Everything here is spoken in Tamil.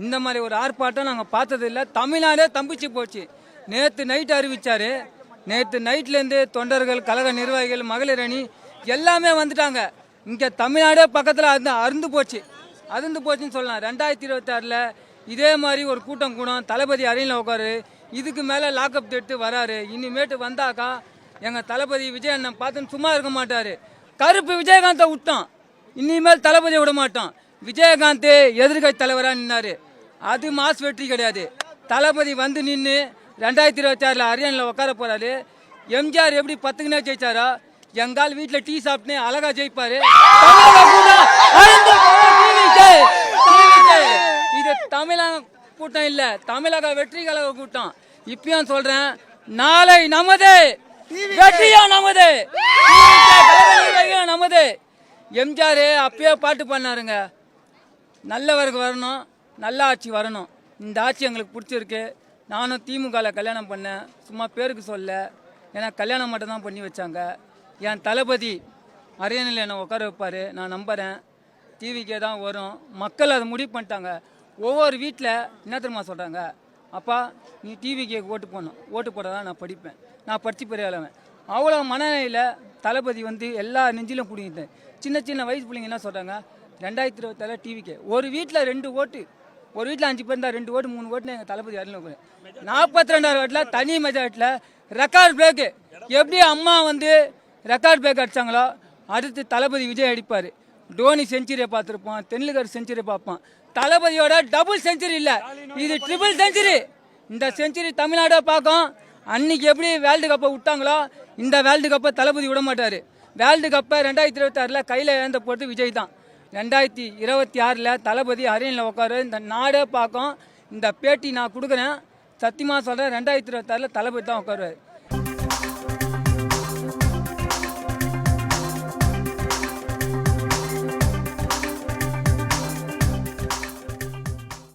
இந்த மாதிரி ஒரு ஆர்ப்பாட்டம் நாங்கள் பார்த்ததில்லை. தமிழ்நாடே தம்பிச்சு போச்சு. நேற்று நைட்டு அறிவித்தார். நேற்று நைட்லேருந்து தொண்டர்கள், கழக நிர்வாகிகள், மகளிர் அணி எல்லாமே வந்துட்டாங்க. இங்கே தமிழ்நாடே பக்கத்தில் அருந்து போச்சுன்னு சொல்லலாம். 2026 இதே மாதிரி ஒரு கூட்டம் கூடும். தளபதி அறையில் உட்காரு. இதுக்கு மேலே லாக்அப் எடுத்து வராரு. இனிமேட்டு வந்தாக்கா எங்கள் தளபதி விஜய் அண்ணன் பார்த்துன்னு சும்மா இருக்க மாட்டார். கருப்பு விஜயகாந்தை விட்டோம், இனிமேல் தளபதியை விட மாட்டோம். விஜயகாந்த் எதிர்கட்சி தலைவராக நின்னாரு, அது மாஸ் வெற்றி கிடையாது. தளபதி வந்து நின்று 2026 அரியணையில் உட்கார போறாரு. எம்ஜிஆர் எப்படி 10க்குனே ஜெயிச்சாரோ, எங்கால் வீட்டில் டீ சாப்பிட்டுனே அழகா ஜெயிப்பாரு. இது தமிழக கூட்டம் இல்ல, தமிழக வெற்றி கழக கூட்டம். இப்பயும் சொல்றேன், நாளை நமது வெற்றியா நமது, நமது. எம்ஜிஆர் அப்பயே பாட்டு பண்ணாருங்க, நல்லவருக்கு வரணும், நல்ல ஆட்சி வரணும். இந்த ஆட்சி எங்களுக்கு பிடிச்சிருக்கு. நானும் திமுகவில் கல்யாணம் பண்ணேன், சும்மா பேருக்கு சொல்ல. ஏன்னா கல்யாணம் மட்டும் தான் பண்ணி வச்சாங்க. என் தளபதி அரியணையில் என்னை உட்கார வைப்பார், நான் நம்புகிறேன். டிவிக்கே தான் வரும். மக்கள் அதை முடிவு பண்ணிட்டாங்க. ஒவ்வொரு வீட்டில் என்ன தெரியுமா சொல்கிறாங்க, அப்பா நீ டிவிக்கே ஓட்டு போடணும், ஓட்டு போட தான் நான் படிப்பேன், நான் படித்து பெரியாளவன். அவ்வளோ மனநிலையில் தளபதி வந்து எல்லா நெஞ்சிலும் பிடிங்கிட்டேன். சின்ன சின்ன வயசு பிள்ளைங்க என்ன சொல்கிறாங்க, 2026 டிவிக்கே ஒரு வீட்டில் 2 ஓட்டு, ஒரு வீட்டில் 5 பேர் இருந்தால் 2 ஓட்டு 3 ஓட்டுன்னு எங்கள் தளபதி அருள் 42 வாட்டில் தனி மெஜாரிட்டியில் ரெக்கார்ட் பிரேக்கு. எப்படி அம்மா வந்து ரெக்கார்ட் பிரேக் அடித்தாங்களோ, அடுத்து தளபதி விஜய் அடிப்பார். டோனி செஞ்சுரியை பார்த்துருப்போம், தென்லுகர் செஞ்சுரி பார்ப்போம். தளபதியோட டபுள் செஞ்சுரி இல்லை, இது ட்ரிபிள் செஞ்சுரி. இந்த செஞ்சுரி தமிழ்நாடை பார்க்கும். அன்னைக்கு எப்படி வேர்ல்டு கப்பை விட்டாங்களோ, இந்த வேர்ல்டு கப்பை தளபதி விட மாட்டார். வேர்ல்டு கப்பை 2026 கையில் இழந்த போட்டு விஜய் தான். 2026 தளபதி அரியணையில் உட்காரு, இந்த நாடே பார்க்கும். இந்த பேட்டி நான் கொடுக்குறேன், சத்தியமாக சொல்கிறேன், 2026 தளபதி தான் உட்காருவார்.